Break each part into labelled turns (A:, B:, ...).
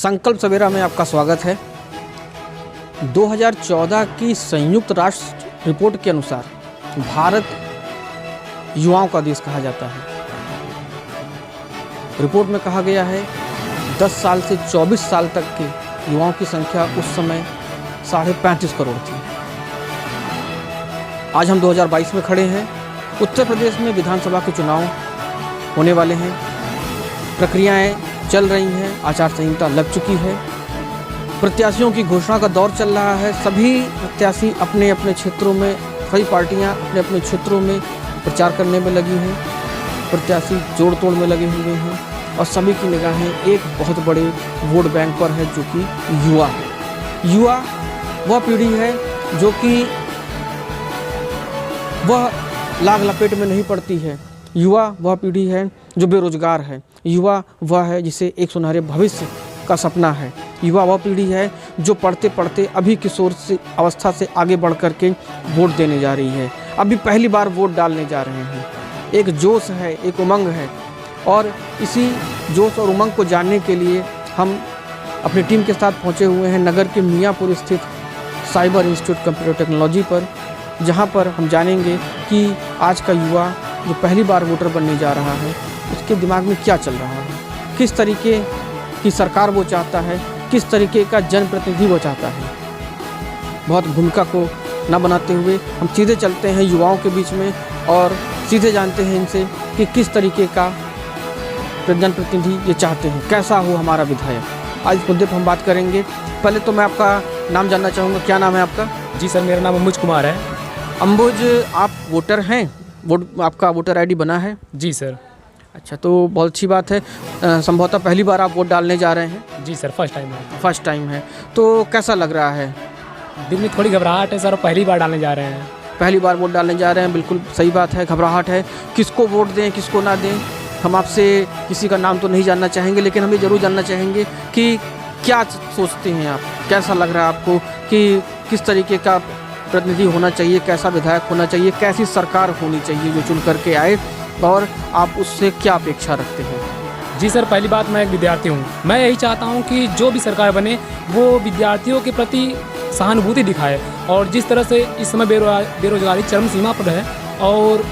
A: संकल्प सवेरा में आपका स्वागत है। 2014 की संयुक्त राष्ट्र रिपोर्ट के अनुसार भारत युवाओं का देश कहा जाता है। रिपोर्ट में कहा गया है 10 साल से 24 साल तक के युवाओं की संख्या उस समय 35.5 करोड़ थी। आज हम 2022 में खड़े हैं। उत्तर प्रदेश में विधानसभा के चुनाव होने वाले हैं, प्रक्रियाएं चल रही हैं, आचार संहिता लग चुकी है, प्रत्याशियों की घोषणा का दौर चल रहा है। सभी प्रत्याशी अपने अपने क्षेत्रों में, सभी पार्टियां अपने अपने क्षेत्रों में प्रचार करने में लगी हैं, प्रत्याशी जोड़ तोड़ में लगे हुए हैं और सभी की निगाहें एक बहुत बड़े वोट बैंक पर है जो कि युवा है। युवा वह पीढ़ी है जो कि वह लाग लपेट में नहीं पड़ती है। युवा वह पीढ़ी है जो बेरोजगार है। युवा वह है जिसे एक सुनहरे भविष्य का सपना है। युवा वह पीढ़ी है जो पढ़ते पढ़ते अभी किशोर से अवस्था से आगे बढ़ कर के वोट देने जा रही है, अभी पहली बार वोट डालने जा रहे हैं। एक जोश है, एक उमंग है और इसी जोश और उमंग को जानने के लिए हम अपनी टीम के साथ पहुंचे हुए हैं नगर के मियाँपुर स्थित साइबर इंस्टीट्यूट कंप्यूटर टेक्नोलॉजी पर, जहां पर हम जानेंगे कि आज का युवा जो पहली बार वोटर बनने जा रहा है उसके दिमाग में क्या चल रहा है, किस तरीके की सरकार वो चाहता है, किस तरीके का जनप्रतिनिधि वो चाहता है। बहुत भूमिका को न बनाते हुए हम सीधे चलते हैं युवाओं के बीच में और सीधे जानते हैं इनसे कि किस तरीके का जनप्रतिनिधि ये चाहते हैं, कैसा हो हमारा विधायक। आज इस मुद्दे पर हम बात करेंगे। पहले तो मैं आपका नाम जानना चाहूँगा, क्या नाम है आपका?
B: जी सर, मेरा नाम अंबुज कुमार है।
A: अंबुज, आप वोटर हैं? आपका वोटर आईडी बना है?
B: जी सर।
A: अच्छा, तो बहुत अच्छी बात है। संभवतः पहली बार आप वोट डालने जा रहे हैं?
B: जी सर, फर्स्ट टाइम है।
A: फर्स्ट टाइम है, तो कैसा लग रहा है?
B: दिल में थोड़ी घबराहट है सर, पहली बार डालने जा रहे हैं।
A: पहली बार वोट डालने जा रहे हैं, बिल्कुल सही बात है, घबराहट है। किसको वोट दें, किसको ना दें? हम आपसे किसी का नाम तो नहीं जानना चाहेंगे, लेकिन हम ये ज़रूर जानना चाहेंगे कि क्या सोचते हैं आप, कैसा लग रहा है आपको कि किस तरीके का प्रतिनिधि होना चाहिए, कैसा विधायक होना चाहिए, कैसी सरकार होनी चाहिए जो चुन करके आए, और आप उससे क्या अपेक्षा रखते हैं?
B: जी सर, पहली बात मैं एक विद्यार्थी हूँ। मैं यही चाहता हूँ कि जो भी सरकार बने वो विद्यार्थियों के प्रति सहानुभूति दिखाए, और जिस तरह से इस समय बेरोजगारी चरम सीमा पर है और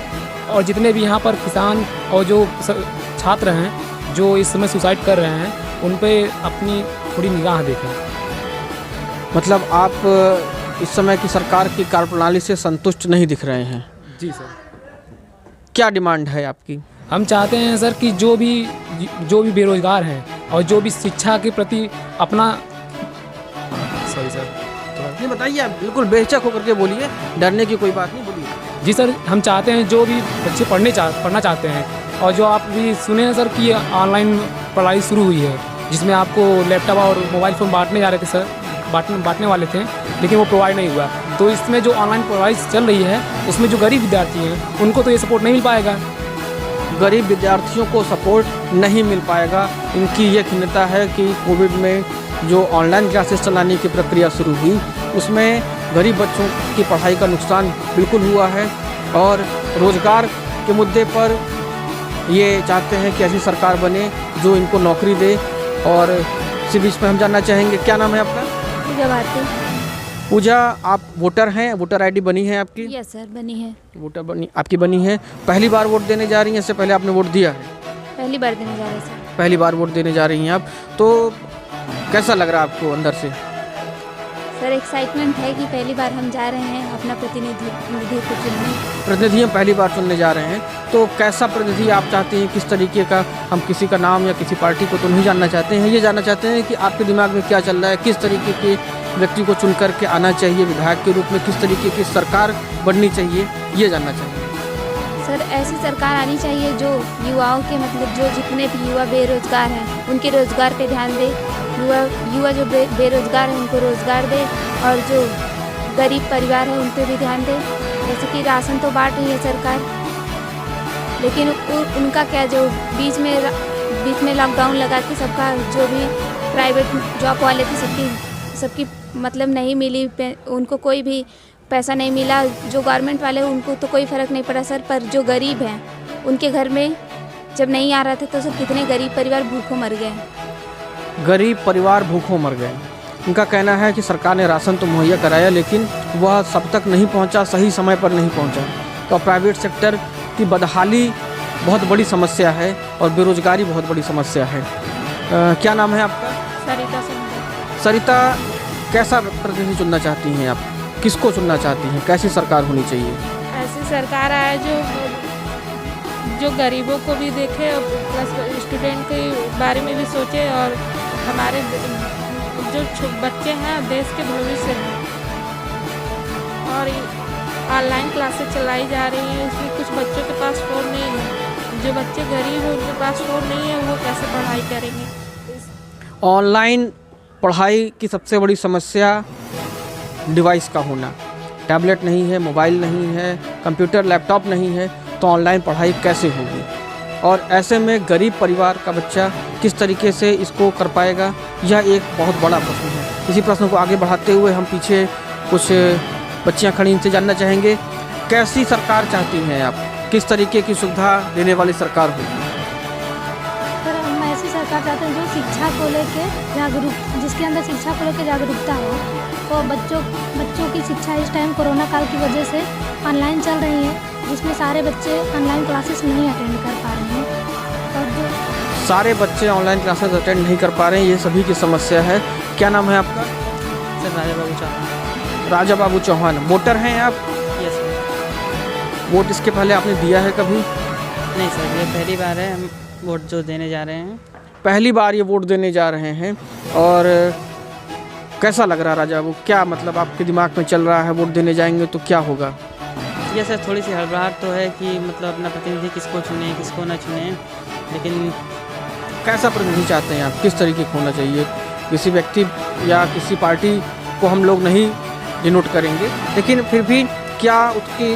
B: जितने भी यहाँ पर किसान और जो छात्र हैं जो इस समय सुसाइड कर रहे हैं, उन पर अपनी थोड़ी निगाह देखें।
A: मतलब आप इस समय की सरकार की कार्यप्रणाली से संतुष्ट नहीं दिख रहे हैं?
B: जी सर।
A: क्या डिमांड है आपकी?
B: हम चाहते हैं सर कि जो भी बेरोजगार हैं और जो भी शिक्षा के प्रति अपना सॉरी सर
A: ये बताइए, आप बिल्कुल बेहिचक होकर के बोलिए, डरने की कोई बात नहीं, बोलिए।
B: जी सर, हम चाहते हैं जो भी बच्चे पढ़ना चाहते हैं, और जो आप भी सुने हैं सर कि ऑनलाइन पढ़ाई शुरू हुई है, जिसमें आपको लैपटॉप और मोबाइल फ़ोन बांटने जा रहे थे सर, बांटने वाले थे, लेकिन वो प्रोवाइड नहीं हुआ। तो इसमें जो ऑनलाइन पढ़ाई चल रही है उसमें जो गरीब विद्यार्थी हैं उनको तो ये सपोर्ट नहीं मिल पाएगा।
A: गरीब विद्यार्थियों को सपोर्ट नहीं मिल पाएगा। इनकी ये खिन्नता है कि कोविड में जो ऑनलाइन क्लासेस चलाने की प्रक्रिया शुरू हुई उसमें गरीब बच्चों की पढ़ाई का नुकसान बिल्कुल हुआ है, और रोज़गार के मुद्दे पर ये चाहते हैं कि ऐसी सरकार बने जो इनको नौकरी दे। और इसी बीच में हम जानना चाहेंगे, क्या नाम है आपका?
C: पूजा भारती।
A: पूजा, आप वोटर हैं? वोटर आईडी बनी है आपकी?
C: यस सर, बनी है।
A: वोटर आपकी बनी है। पहली बार वोट देने जा रही हैं, इससे पहले आपने वोट दिया है?
C: पहली बार देने जा रहे हैं सर।
A: पहली बार वोट देने जा रही हैं आप, तो कैसा लग रहा है आपको अंदर से?
C: सर, एक्साइटमेंट है कि पहली बार हम जा रहे हैं अपना प्रतिनिधि को चुनने।
A: प्रतिनिधि हम पहली बार चुनने जा रहे हैं, तो कैसा प्रतिनिधि आप चाहते हैं, किस तरीके का? हम किसी का नाम या किसी पार्टी को तो नहीं जानना चाहते हैं, ये जानना चाहते हैं कि आपके दिमाग में क्या चल रहा है, किस तरीके के व्यक्ति को चुन करके आना चाहिए विधायक के रूप में, किस तरीके की सरकार बननी चाहिए, ये जानना चाहिए।
C: सर, ऐसी सरकार आनी चाहिए जो युवाओं के, मतलब जो जितने भी युवा बेरोजगार हैं उनके रोजगार पे ध्यान दे। युवा जो बेरोजगार हैं उनको रोजगार दे, और जो गरीब परिवार है उन पे भी ध्यान दे। जैसे कि राशन तो बांट रही है सरकार, लेकिन उनका क्या, जो बीच में लॉकडाउन लगा के सबका, जो भी प्राइवेट जॉब वाले थे सबकी मतलब नहीं मिली, उनको कोई भी पैसा नहीं मिला। जो गवर्नमेंट वाले उनको तो कोई फ़र्क नहीं पड़ा सर, पर जो गरीब हैं उनके घर में जब नहीं आ रहा था तो सब कितने गरीब परिवार भूखों मर गए।
A: गरीब परिवार भूखों मर गए। उनका कहना है कि सरकार ने राशन तो मुहैया कराया लेकिन वह सब तक नहीं पहुंचा, सही समय पर नहीं पहुंचा। तो प्राइवेट सेक्टर की बदहाली बहुत बड़ी समस्या है और बेरोजगारी बहुत बड़ी समस्या है। क्या नाम है आपका?
C: सरिता सिंह।
A: सरिता, कैसा प्रतिनिधि चुनना चाहती हैं आप? किसको चुनना चाहती हैं? कैसी सरकार होनी चाहिए?
D: ऐसी सरकार आए जो गरीबों को भी देखे और प्लस स्टूडेंट के बारे में भी सोचे और हमारे जो बच्चे हैं देश के भविष्य हैं। और ऑनलाइन क्लासेस चलाई जा रही हैं, उसमें कुछ बच्चों के पास फ़ोन नहीं है। जो बच्चे गरीब हैं उनके पास फ़ोन नहीं है, वो कैसे पढ़ाई करेंगे?
A: ऑनलाइन पढ़ाई की सबसे बड़ी समस्या डिवाइस का होना। टैबलेट नहीं है, मोबाइल नहीं है, कंप्यूटर लैपटॉप नहीं है, तो ऑनलाइन पढ़ाई कैसे होगी? और ऐसे में गरीब परिवार का बच्चा किस तरीके से इसको कर पाएगा, यह एक बहुत बड़ा प्रश्न है। इसी प्रश्न को आगे बढ़ाते हुए हम पीछे कुछ बच्चियां खड़ी, इनसे जानना चाहेंगे कैसी सरकार चाहती हैं आप? किस तरीके की सुविधा देने वाली सरकार होगी?
E: सर, हम ऐसी सरकार चाहते हैं जो शिक्षा को लेकर जिसके अंदर शिक्षा को लेकर जागरूकता हो। तो बच्चों की शिक्षा इस टाइम कोरोना काल की वजह से ऑनलाइन चल रही है, जिसमें सारे बच्चे ऑनलाइन क्लासेस नहीं अटेंड कर पा रहे हैं। और जो
A: सारे बच्चे ऑनलाइन क्लासेस अटेंड नहीं कर पा रहे हैं, ये सभी की समस्या है। क्या नाम है आपका?
F: सर राजा बाबू चौहान।
A: राजा बाबू चौहान, वोटर हैं आप?
F: Yes sir.
A: वोट इसके पहले आपने दिया है कभी?
F: नहीं सर, ये पहली बार है हम वोट जो देने जा रहे हैं।
A: पहली बार ये वोट देने जा रहे हैं। और कैसा लग रहा है राजा बाबू? क्या मतलब आपके दिमाग में चल रहा है, वोट देने जाएंगे तो क्या होगा?
F: ये सर थोड़ी सी हड़बड़ाहट तो है कि मतलब अपना प्रतिनिधि किसको चुने किसको ना चुने, लेकिन
A: कैसा प्रतिनिधि चाहते हैं आप? किस तरीके का होना चाहिए? किसी व्यक्ति या किसी पार्टी को हम लोग नहीं डिनोट करेंगे, लेकिन फिर भी क्या उसकी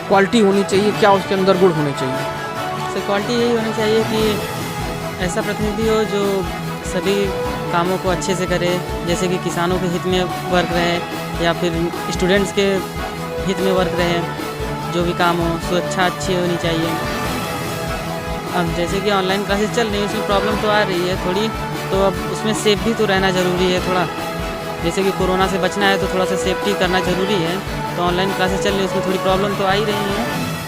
A: क्वालिटी होनी चाहिए, क्या उसके अंदर गुण होने चाहिए?
F: सर क्वालिटी यही होनी चाहिए कि ऐसा प्रतिनिधि हो जो सभी कामों को अच्छे से करे, जैसे कि किसानों के हित में वर्क रहे या फिर स्टूडेंट्स के हित में वर्क रहे। जो भी काम हो सुरक्षा अच्छी होनी चाहिए। अब जैसे कि ऑनलाइन क्लासेस चल रही है, उसमें प्रॉब्लम तो आ रही है थोड़ी, तो अब उसमें सेफ भी तो रहना ज़रूरी है थोड़ा। जैसे कि कोरोना से बचना है तो थोड़ा सा सेफ्टी करना ज़रूरी है। तो ऑनलाइन क्लासेस चल रही है, उसमें थोड़ी प्रॉब्लम तो आ ही रही है,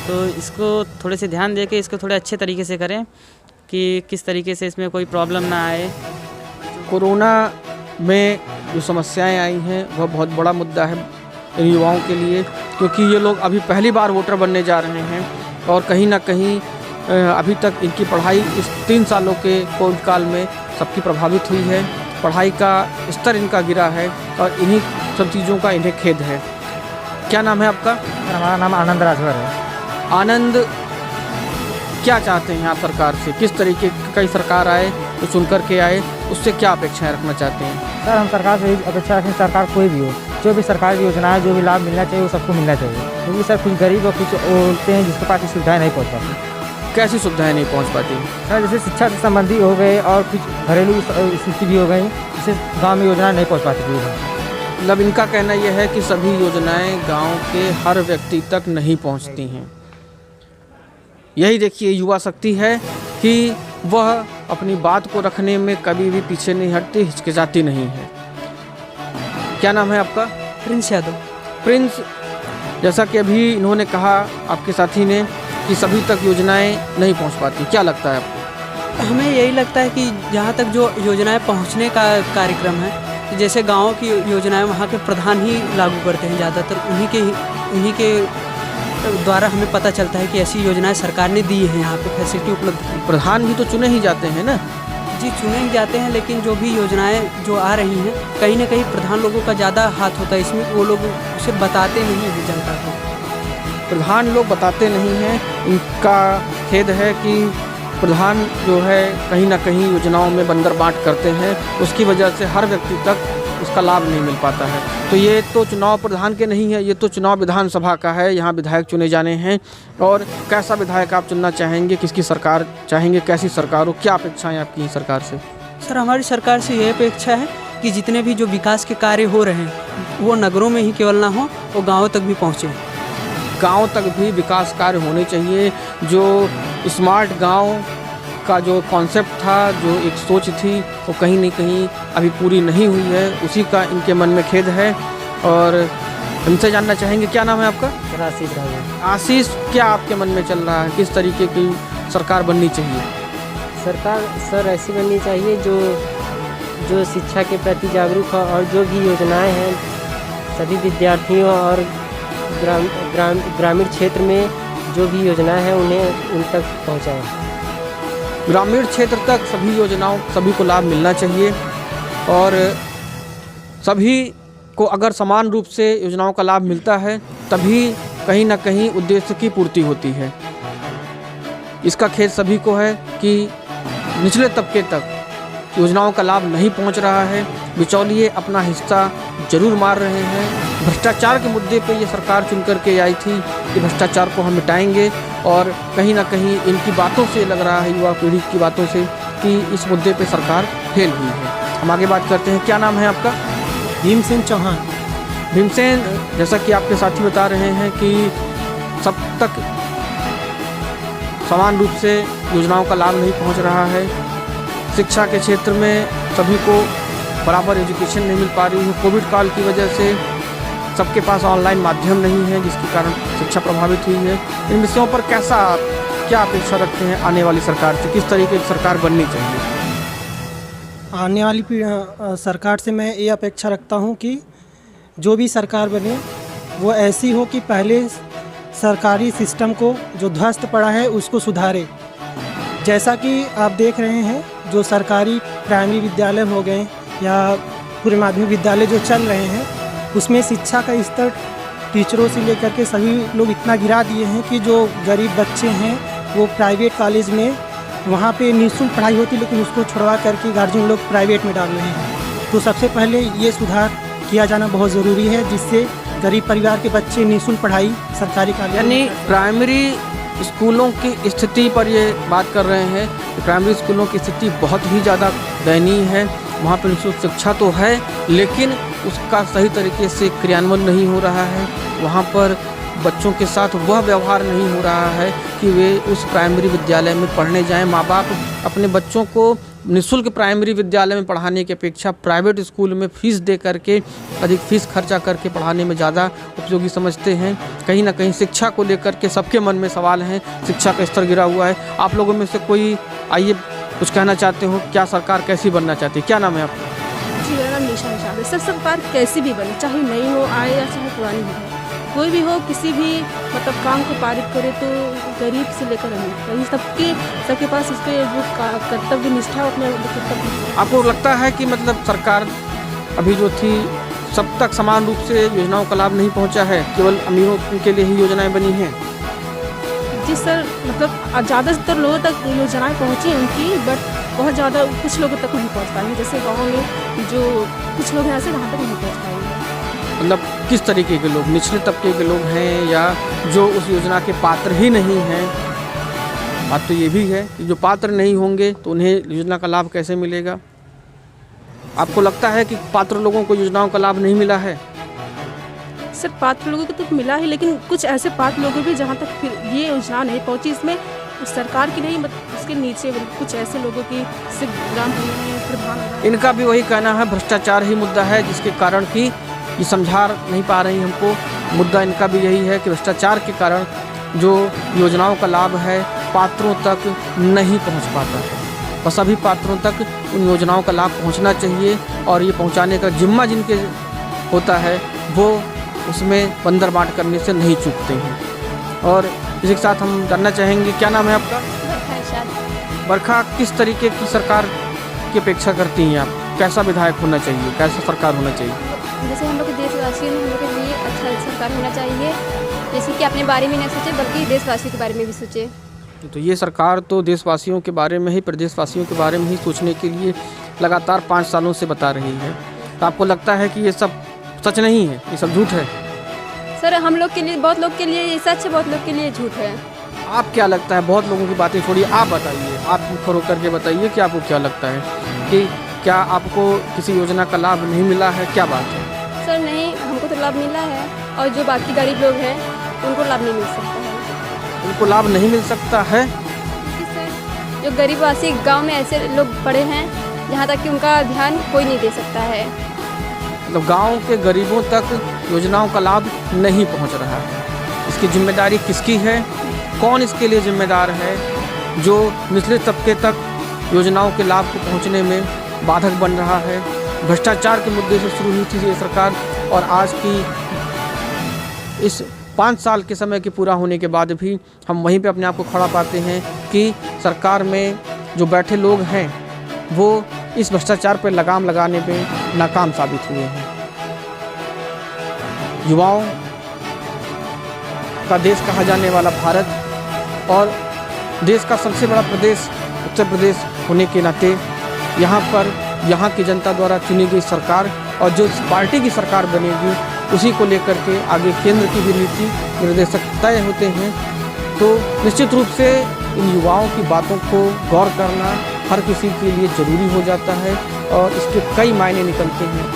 F: तो इसको थोड़े से ध्यान दे के इसको थोड़े अच्छे तरीके से करें कि किस तरीके से इसमें कोई प्रॉब्लम ना आए।
A: कोरोना में जो समस्याएं आई हैं वह बहुत बड़ा मुद्दा है इन युवाओं के लिए, क्योंकि ये लोग अभी पहली बार वोटर बनने जा रहे हैं और कहीं ना कहीं अभी तक इनकी पढ़ाई इस 3 सालों के कोविड काल में सबकी प्रभावित हुई है। पढ़ाई का स्तर इनका गिरा है और इन्हीं सब चीज़ों का इन्हें खेद है। क्या नाम है आपका?
G: हमारा नाम आनंद राजभर है।
A: आनंद, क्या चाहते हैं आप सरकार से? किस तरीके की सरकार आए तो सुन कर के आए, उससे क्या अपेक्षाएं रखना चाहते हैं?
G: सर हम सरकार से यही अपेक्षा रखें, सरकार कोई भी हो, जो भी सरकारी योजना है, जो भी लाभ मिलना चाहिए वो सबको मिलना चाहिए। क्योंकि सर कुछ गरीब और कुछ होते हैं जिसके पास सुविधाएँ नहीं पहुँच पाती।
A: कैसी सुविधाएं नहीं पहुंच पाती?
G: सर जैसे शिक्षा से संबंधी हो गए और कुछ घरेलू स्थिति भी हो गई, जिससे गाँव में योजनाएँ नहीं पहुँच पाती।
A: मतलब इनका कहना यह है कि सभी योजनाएं गांव के हर व्यक्ति तक नहीं पहुंचती हैं। यही देखिए युवा शक्ति है कि वह अपनी बात को रखने में कभी भी पीछे नहीं हटती, हिचकिचाती नहीं है। क्या नाम है आपका?
F: प्रिंस यादव।
A: प्रिंस, जैसा कि अभी इन्होंने कहा आपके साथी ने कि सभी तक योजनाएं नहीं पहुंच पाती, क्या लगता है आपको?
H: हमें यही लगता है कि जहाँ तक जो योजनाएं पहुँचने का कार्यक्रम है, जैसे गाँव की योजनाएं वहाँ के प्रधान ही लागू करते हैं ज़्यादातर, उन्हीं के द्वारा हमें पता चलता है कि ऐसी योजनाएं सरकार ने दी हैं, यहाँ पे फैसिलिटी उपलब्ध है।
A: प्रधान भी तो चुने ही जाते हैं ना?
H: जी चुने ही जाते हैं, लेकिन जो भी योजनाएं जो आ रही हैं कहीं ना कहीं प्रधान लोगों का ज़्यादा हाथ होता है इसमें, वो लोग उसे बताते नहीं हैं जनता को।
A: प्रधान लोग बताते नहीं हैं, इनका खेद है कि प्रधान जो है कहीं ना कहीं योजनाओं में बंदर बांट करते हैं, उसकी वजह से हर व्यक्ति तक उसका लाभ नहीं मिल पाता है। तो ये तो चुनाव प्रधान के नहीं है, ये तो चुनाव विधानसभा का है, यहाँ विधायक चुने जाने हैं। और कैसा विधायक आप चुनना चाहेंगे? किसकी सरकार चाहेंगे? कैसी सरकार हो? क्या अपेक्षाएं आपकी सरकार से?
H: सर हमारी सरकार से यह अपेक्षा है कि जितने भी जो विकास के कार्य हो रहे हैं वो नगरों में ही केवल ना हो, वो गाँव तक भी पहुँचे।
A: गांव तक भी विकास कार्य होने चाहिए। जो स्मार्ट गांव का जो कॉन्सेप्ट था, जो एक सोच थी, वो कहीं न कहीं अभी पूरी नहीं हुई है, उसी का इनके मन में खेद है। और हमसे जानना चाहेंगे, क्या नाम है आपका?
I: आशीष राजा।
A: आशीष, क्या आपके मन में चल रहा है, किस तरीके की सरकार बननी चाहिए?
I: सरकार सर ऐसी बननी चाहिए जो शिक्षा के प्रति जागरूक हो और जो भी योजनाएं हैं सभी विद्यार्थियों और ग्रामीण क्षेत्र में जो भी योजनाएं हैं उन्हें उन तक पहुंचाएं।
A: ग्रामीण क्षेत्र तक सभी योजनाओं, सभी को लाभ मिलना चाहिए और सभी को अगर समान रूप से योजनाओं का लाभ मिलता है तभी कहीं ना कहीं उद्देश्य की पूर्ति होती है। इसका खेद सभी को है कि निचले तबके तक योजनाओं का लाभ नहीं पहुंच रहा है। बिचौलिए अपना हिस्सा जरूर मार रहे हैं। भ्रष्टाचार के मुद्दे पे ये सरकार चुन करके आई थी कि भ्रष्टाचार को हम मिटाएंगे और कहीं ना कहीं इनकी बातों से लग रहा है, युवा पीढ़ी की बातों से, कि इस मुद्दे पे सरकार फेल हुई है। हम आगे बात करते हैं। क्या नाम है आपका?
J: भीमसेन चौहान।
A: भीमसेन, जैसा कि आपके साथी बता रहे हैं कि सब तक समान रूप से योजनाओं का लाभ नहीं पहुंच रहा है। शिक्षा के क्षेत्र में सभी को बराबर एजुकेशन नहीं मिल पा रही है। कोविड काल की वजह से सबके पास ऑनलाइन माध्यम नहीं है, जिसके कारण शिक्षा प्रभावित हुई है। इन विषयों पर क्या अपेक्षा रखते हैं आने वाली सरकार से? किस तरीके की सरकार बननी चाहिए?
J: आने वाली सरकार से मैं ये अपेक्षा रखता हूँ कि जो भी सरकार बने वो ऐसी हो कि पहले सरकारी सिस्टम को जो ध्वस्त पड़ा है उसको सुधारे। जैसा कि आप देख रहे हैं जो सरकारी प्राइमरी विद्यालय हो गए या पूरे माध्यमिक विद्यालय जो चल रहे हैं उसमें शिक्षा का स्तर टीचरों से लेकर के सभी लोग इतना गिरा दिए हैं कि जो गरीब बच्चे हैं वो प्राइवेट कॉलेज में वहाँ पे निःशुल्क पढ़ाई होती लेकिन उसको छुड़वा करके गार्जियन लोग प्राइवेट में डाल रहे हैं। तो सबसे पहले ये सुधार किया जाना बहुत ज़रूरी है जिससे गरीब परिवार के बच्चे निःशुल्क पढ़ाई सरकारी कॉलेज,
A: यानी प्राइमरी स्कूलों की स्थिति पर ये बात कर रहे हैं कि प्राइमरी स्कूलों की स्थिति बहुत ही ज़्यादा दयनीय है। वहाँ पर निःशुल्क शिक्षा तो है लेकिन उसका सही तरीके से क्रियान्वयन नहीं हो रहा है। वहाँ पर बच्चों के साथ वह व्यवहार नहीं हो रहा है कि वे उस प्राइमरी विद्यालय में पढ़ने जाएं। माँ बाप अपने बच्चों को निःशुल्क प्राइमरी विद्यालय में पढ़ाने की अपेक्षा प्राइवेट स्कूल में फीस दे करके, अधिक फीस खर्चा करके पढ़ाने में ज़्यादा उपयोगी समझते हैं। कहीं ना कहीं शिक्षा को लेकर के सबके मन में सवाल हैं। शिक्षा का स्तर गिरा हुआ है। आप लोगों में से कोई आइए कुछ कहना चाहते हो? क्या सरकार कैसी बनना चाहती है? क्या नाम है आपका?
K: जी, मेरा नाम निशा है। सर सरकार कैसी भी बने, चाहे नई हो, आए या चाहे पुरानी हो, कोई भी हो, किसी भी मतलब काम को पारित करे तो गरीब से लेकर अमीर सबके पास इस पर जो कर्तव्य निष्ठा अपने कर्तव्य।
A: आपको लगता है कि मतलब सरकार अभी जो थी सब तक समान रूप से योजनाओं का लाभ नहीं पहुंचा है, केवल अमीरों के लिए ही योजनाएं बनी हैं?
K: जी सर, मतलब ज़्यादातर लोगों तक योजनाएं पहुंची उनकी, बट बहुत ज़्यादा कुछ लोगों तक नहीं पहुंच पाएंगे। जैसे गाँव में जो कुछ लोग हैं ऐसे वहाँ तक नहीं पहुँच पाएंगे।
A: मतलब किस तरीके के लोग? निचले तबके के लोग हैं या जो उस योजना के पात्र ही नहीं हैं? बात तो ये भी है कि जो पात्र नहीं होंगे तो उन्हें योजना का लाभ कैसे मिलेगा? आपको लगता है कि पात्र लोगों को योजनाओं का लाभ नहीं मिला है?
K: सर पात्र लोगों को तो मिला है लेकिन कुछ ऐसे पात्र लोगों भी जहाँ तक फिर ये योजना नहीं पहुँची। इसमें सरकार की नहीं, उसके नीचे कुछ ऐसे लोगों की सिर्फ ग्राम प्रधान,
A: इनका भी वही कहना है, भ्रष्टाचार ही मुद्दा है जिसके कारण कि ये समझा नहीं पा रही हमको। मुद्दा इनका भी यही है कि भ्रष्टाचार के कारण जो योजनाओं का लाभ है पात्रों तक नहीं पहुंच पाता है। बस सभी पात्रों तक उन योजनाओं का लाभ पहुंचना चाहिए और ये पहुंचाने का जिम्मा जिनके होता है वो उसमें बंदर बांट करने से नहीं चूकते हैं। और इसी के साथ हम जानना चाहेंगे, क्या नाम है आपका? बरखा, किस तरीके की सरकार की अपेक्षा करती हैं आप? कैसा विधायक होना चाहिए, कैसा सरकार होना चाहिए?
C: जैसे हम लोग के देशवासियों में हम लोग के लिए अच्छा सरकार होना चाहिए, जैसे कि अपने बारे में न सोचे बल्कि देशवासियों के बारे में भी सोचे।
A: तो ये सरकार तो देशवासियों के बारे में ही, प्रदेशवासियों के बारे में ही सोचने के लिए लगातार 5 सालों से बता रही है। तो आपको लगता है कि ये सब सच नहीं है, ये सब झूठ है?
C: सर हम लोग के लिए, बहुत लोग के लिए ये सच है, बहुत लोग के लिए झूठ है।
A: आप क्या लगता है? बहुत लोगों की बातें छोड़िए, आप बताइए, आप खड़ो करके बताइए कि आपको क्या लगता है कि क्या आपको किसी योजना का लाभ नहीं मिला है? क्या बात है?
C: सर नहीं, हमको तो लाभ मिला है और जो बाकी गरीब लोग हैं उनको लाभ नहीं मिल सकता है।
A: उनको लाभ नहीं मिल सकता है?
C: जो गरीबवासी गांव में ऐसे लोग पड़े हैं जहां तक कि उनका ध्यान कोई नहीं दे सकता है।
A: मतलब गांव के गरीबों तक योजनाओं का लाभ नहीं पहुंच रहा है। इसकी जिम्मेदारी किसकी है? कौन इसके लिए जिम्मेदार है जो निचले तबके तक योजनाओं के लाभ को पहुंचने में बाधक बन रहा है? भ्रष्टाचार के मुद्दे से शुरू हुई थी ये सरकार और आज की इस 5 साल के समय के पूरा होने के बाद भी हम वहीं पे अपने आप को खड़ा पाते हैं कि सरकार में जो बैठे लोग हैं वो इस भ्रष्टाचार पर लगाम लगाने में नाकाम साबित हुए हैं। युवाओं का देश कहा जाने वाला भारत और देश का सबसे बड़ा प्रदेश उत्तर प्रदेश होने के नाते यहाँ की जनता द्वारा चुनी गई सरकार और जो पार्टी की सरकार बनेगी उसी को लेकर के आगे केंद्र की भी नीति निर्देशक तय होते हैं। तो निश्चित रूप से इन युवाओं की बातों को गौर करना हर किसी के लिए ज़रूरी हो जाता है और इसके कई मायने निकलते हैं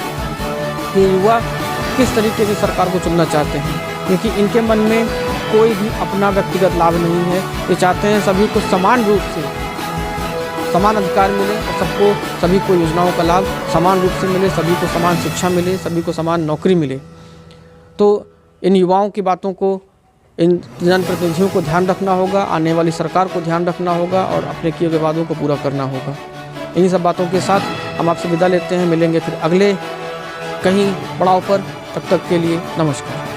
A: कि युवा किस तरीके की सरकार को चुनना चाहते हैं, क्योंकि इनके मन में कोई भी अपना व्यक्तिगत लाभ नहीं है। ये चाहते हैं सभी को समान रूप से समान अधिकार मिले और सभी को योजनाओं का लाभ समान रूप से मिले, सभी को समान शिक्षा मिले, सभी को समान नौकरी मिले। तो इन युवाओं की बातों को, इन जनप्रतिनिधियों को ध्यान रखना होगा, आने वाली सरकार को ध्यान रखना होगा और अपने किए गए वादों को पूरा करना होगा। इन्हीं सब बातों के साथ हम आपसे विदा लेते हैं। मिलेंगे फिर अगले कहीं पड़ाव पर। तब तक के लिए नमस्कार।